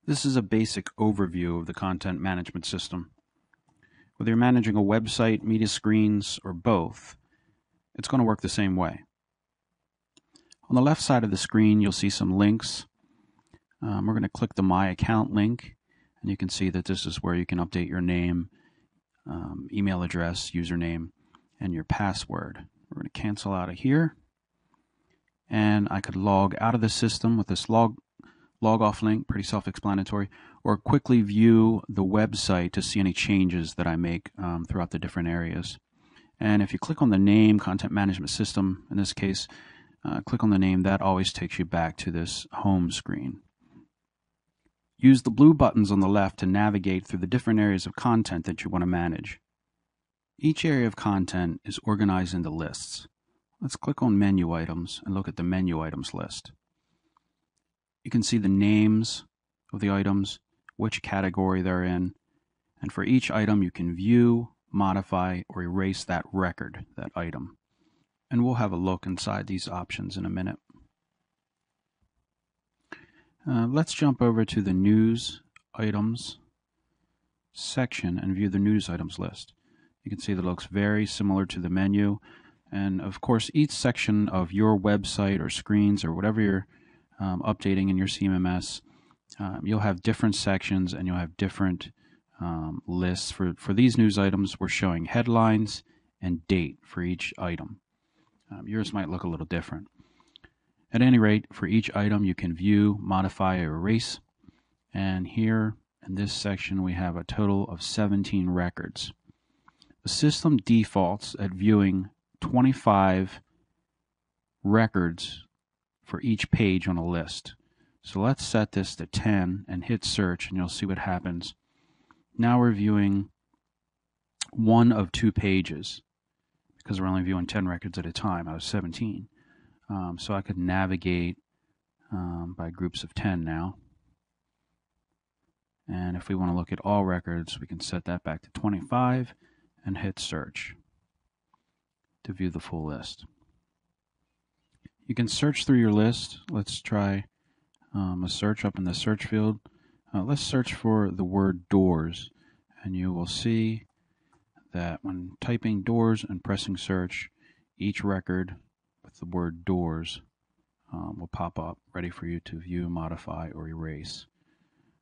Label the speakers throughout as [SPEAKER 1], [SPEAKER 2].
[SPEAKER 1] This is a basic overview of the content management system. Whether you're managing a website, media screens, or both, it's going to work the same way. On the left side of the screen, you'll see some links. We're going to click the My Account link, and you can see that this is where you can update your name, email address, username, and your password. We're going to cancel out of here, and I could log out of the system with this log off link, pretty self-explanatory, or quickly view the website to see any changes that I make throughout the different areas. And if you click on the name, Content Management System, in this case, click on the name, that always takes you back to this home screen. Use the blue buttons on the left to navigate through the different areas of content that you want to manage. Each area of content is organized into lists. Let's click on Menu Items and look at the Menu Items list. You can see the names of the items, which category they're in, and for each item you can view, modify, or erase that record, that item. And we'll have a look inside these options in a minute. Let's jump over to the News Items section and view the News Items list. You can see that it looks very similar to the menu, and of course each section of your website or screens or whatever you're updating in your CMMS, you'll have different sections and you'll have different lists. For these news items, we're showing headlines and date for each item. Yours might look a little different. At any rate, for each item you can view, modify, or erase. And here in this section we have a total of 17 records. The system defaults at viewing 25 records for each page on a list. So let's set this to 10 and hit search, and you'll see what happens. Now we're viewing one of 2 pages because we're only viewing 10 records at a time out of 17. So I could navigate by groups of 10 now. And if we want to look at all records, we can set that back to 25 and hit search to view the full list. You can search through your list. Let's try a search up in the search field. Let's search for the word doors, and you will see that when typing doors and pressing search, each record with the word doors will pop up ready for you to view, modify, or erase.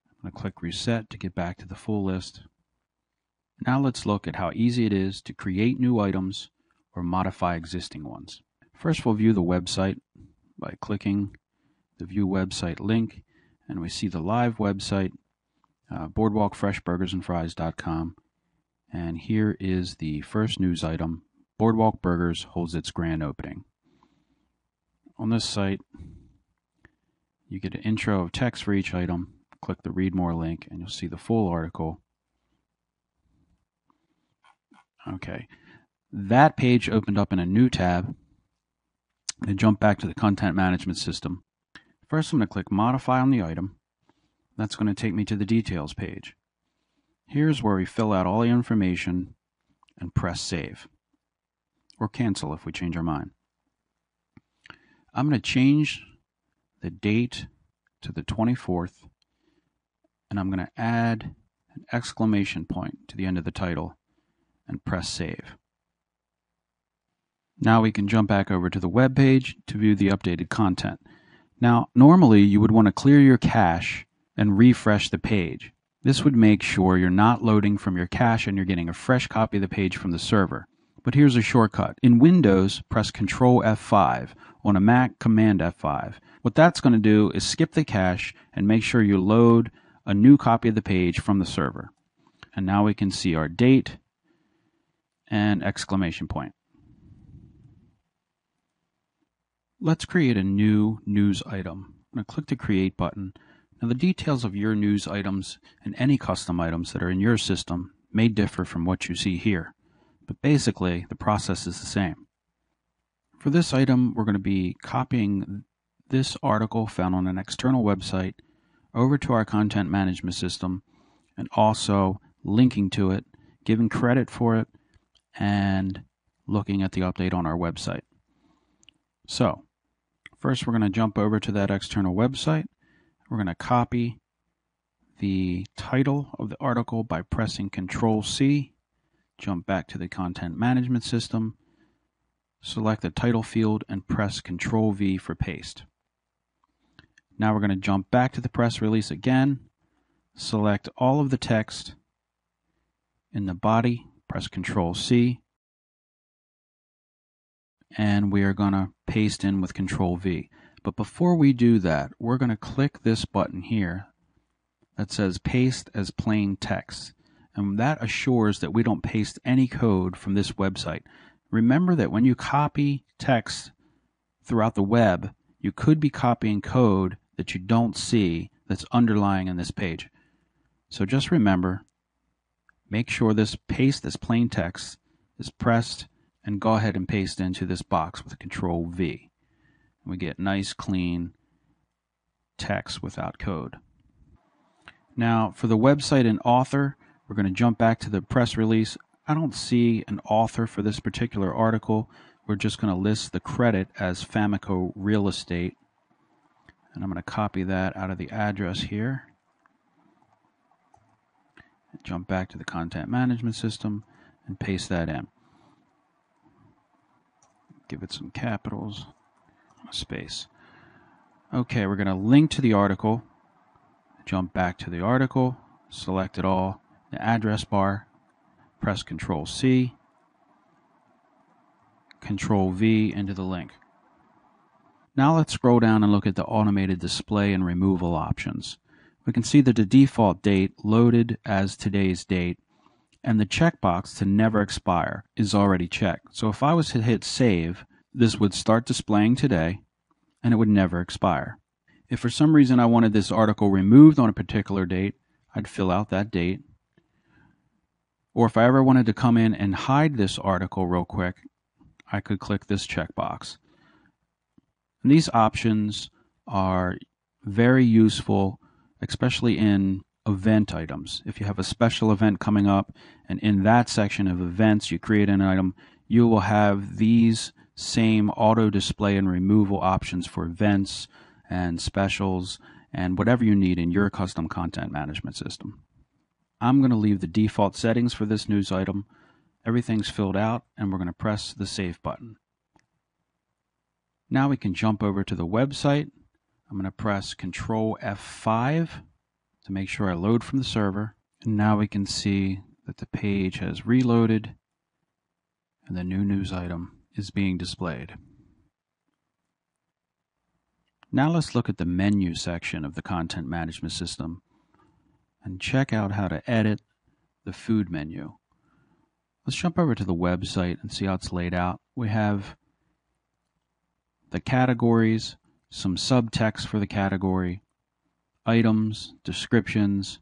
[SPEAKER 1] I'm going to click reset to get back to the full list. Now let's look at how easy it is to create new items or modify existing ones. First, we'll view the website by clicking the View Website link, and we see the live website, BoardwalkFreshBurgersandFries.com, and here is the first news item: Boardwalk Burgers holds its grand opening. On this site, you get an intro of text for each item. Click the Read More link, and you'll see the full article. Okay, that page opened up in a new tab. And jump back to the content management system. First, I'm going to click Modify on the item. That's going to take me to the details page. Here's where we fill out all the information and press Save, or cancel if we change our mind. I'm going to change the date to the 24th, and I'm going to add an exclamation point to the end of the title and press Save. Now we can jump back over to the web page to view the updated content. Now, normally you would want to clear your cache and refresh the page. This would make sure you're not loading from your cache and you're getting a fresh copy of the page from the server. But here's a shortcut. In Windows, press Control F5. On a Mac, Command F5. What that's going to do is skip the cache and make sure you load a new copy of the page from the server. And now we can see our date and exclamation point. Let's create a new news item. I'm going to click the Create button. Now the details of your news items and any custom items that are in your system may differ from what you see here, but basically the process is the same. For this item, we're going to be copying this article found on an external website over to our content management system and also linking to it, giving credit for it, and looking at the update on our website. So first we're going to jump over to that external website. We're going to copy the title of the article by pressing Control-C, jump back to the content management system, select the title field and press Control-V for paste. Now we're going to jump back to the press release again, select all of the text in the body, press Control-C, and we are going to paste in with Control-V. But before we do that, we're going to click this button here that says Paste as Plain Text. And that assures that we don't paste any code from this website. Remember that when you copy text throughout the web, you could be copying code that you don't see that's underlying in this page. So just remember, make sure this Paste as Plain Text is pressed, and go ahead and paste into this box with Control-V. We get nice, clean text without code. Now, for the website and author, we're going to jump back to the press release. I don't see an author for this particular article. We're just going to list the credit as Famico Real Estate. And I'm going to copy that out of the address here. Jump back to the content management system and paste that in. Give it some capitals, a space. Okay, we're going to link to the article. Jump back to the article, select it all, the address bar, press Control-C, Control-V into the link. Now let's scroll down and look at the automated display and removal options. We can see that the default date loaded as today's date, and the checkbox to never expire is already checked. So if I was to hit save, this would start displaying today and it would never expire. If for some reason I wanted this article removed on a particular date, I'd fill out that date. Or if I ever wanted to come in and hide this article real quick, I could click this checkbox. And these options are very useful, especially in event items. If you have a special event coming up and in that section of events you create an item, you will have these same auto display and removal options for events and specials and whatever you need in your custom content management system. I'm going to leave the default settings for this news item. Everything's filled out and we're going to press the save button. Now we can jump over to the website. I'm going to press Control F5 to make sure I load from the server. And now we can see that the page has reloaded and the new news item is being displayed. Now let's look at the menu section of the content management system and check out how to edit the food menu. Let's jump over to the website and see how it's laid out. We have the categories, some subtext for the category, items, descriptions,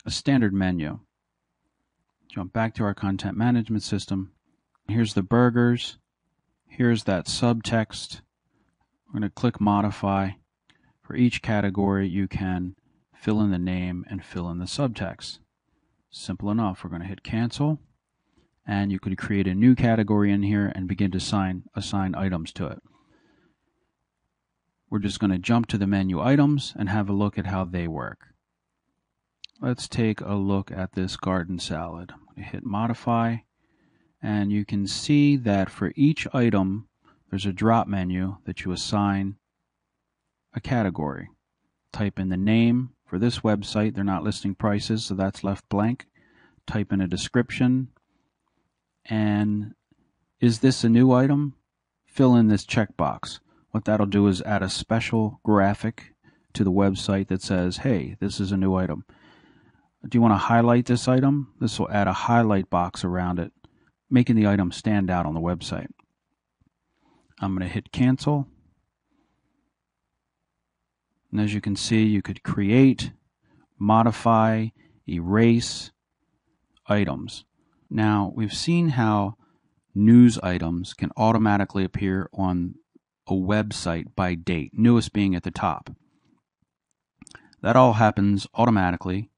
[SPEAKER 1] a standard menu. Jump back to our content management system. Here's the burgers. Here's that subtext. We're going to click Modify. For each category, you can fill in the name and fill in the subtext. Simple enough. We're going to hit Cancel. And you could create a new category in here and begin to assign items to it. We're just going to jump to the menu items and have a look at how they work. Let's take a look at this garden salad. I'm going to hit Modify, and you can see that for each item, there's a drop menu that you assign a category. Type in the name. For this website, they're not listing prices, so that's left blank. Type in a description. And is this a new item? Fill in this checkbox. What that'll do is add a special graphic to the website that says, hey, this is a new item. Do you want to highlight this item? This will add a highlight box around it, making the item stand out on the website. I'm going to hit Cancel. And as you can see, you could create, modify, erase items. Now, we've seen how news items can automatically appear on a website by date, newest being at the top. That all happens automatically.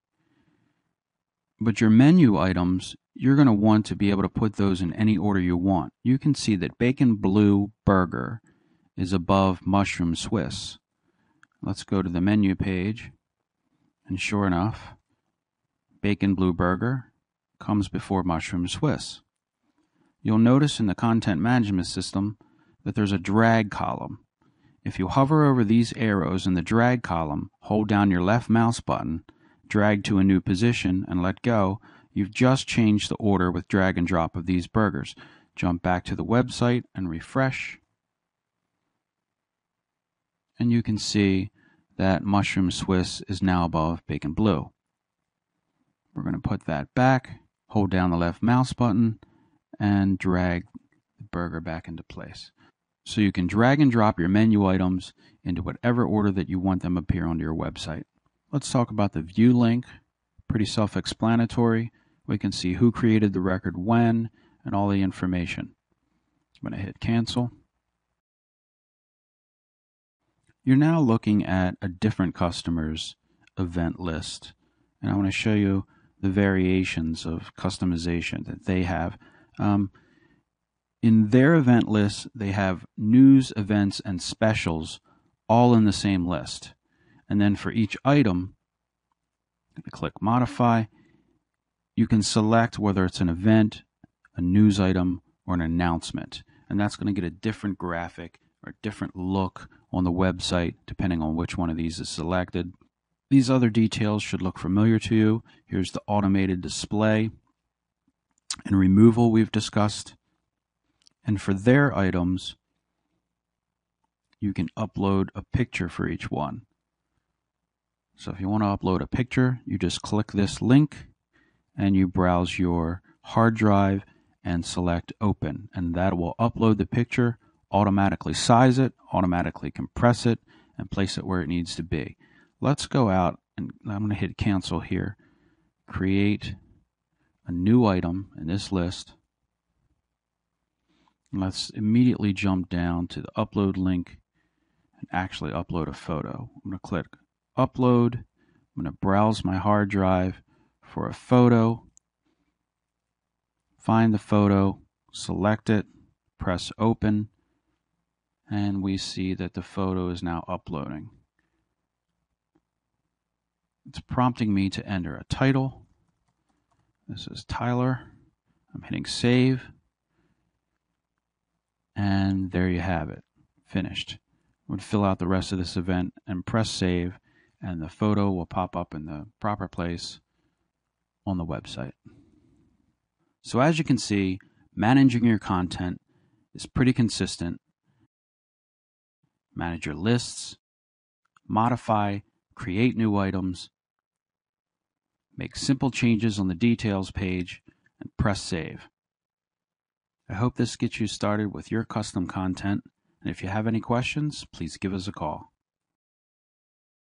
[SPEAKER 1] But your menu items, you're going to want to be able to put those in any order you want. You can see that Bacon Blue Burger is above Mushroom Swiss. Let's go to the menu page And sure enough, Bacon Blue Burger comes before Mushroom Swiss. You'll notice in the content management system that there's a drag column. If you hover over these arrows in the drag column, hold down your left mouse button, drag to a new position, and let go, you've just changed the order with drag and drop of these burgers. Jump back to the website and refresh. And you can see that Mushroom Swiss is now above Bacon Blue. We're going to put that back, hold down the left mouse button, and drag the burger back into place. So you can drag and drop your menu items into whatever order that you want them appear on your website. Let's talk about the view link. Pretty self-explanatory. We can see who created the record when and all the information. I'm going to hit cancel. You're now looking at a different customer's event list, and I want to show you the variations of customization that they have. In their event list, they have news, events, and specials all in the same list. And then for each item, I'm going to click Modify. You can select whether it's an event, a news item, or an announcement. And that's going to get a different graphic or a different look on the website depending on which one of these is selected. These other details should look familiar to you. Here's the automated display and removal we've discussed. And for their items, you can upload a picture for each one. So if you want to upload a picture, you just click this link and you browse your hard drive and select Open. And that will upload the picture, automatically size it, automatically compress it, and place it where it needs to be. Let's go out, and I'm going to hit Cancel here. Create a new item in this list. Let's immediately jump down to the upload link and actually upload a photo. I'm going to click Upload. I'm going to browse my hard drive for a photo. Find the photo, select it, press Open, and we see that the photo is now uploading. It's prompting me to enter a title. This is Tyler. I'm hitting Save. And there you have it, finished. I would fill out the rest of this event and press Save, and the photo will pop up in the proper place on the website. So as you can see, managing your content is pretty consistent. Manage your lists, modify, create new items, make simple changes on the details page, and press Save. I hope this gets you started with your custom content, and if you have any questions, please give us a call.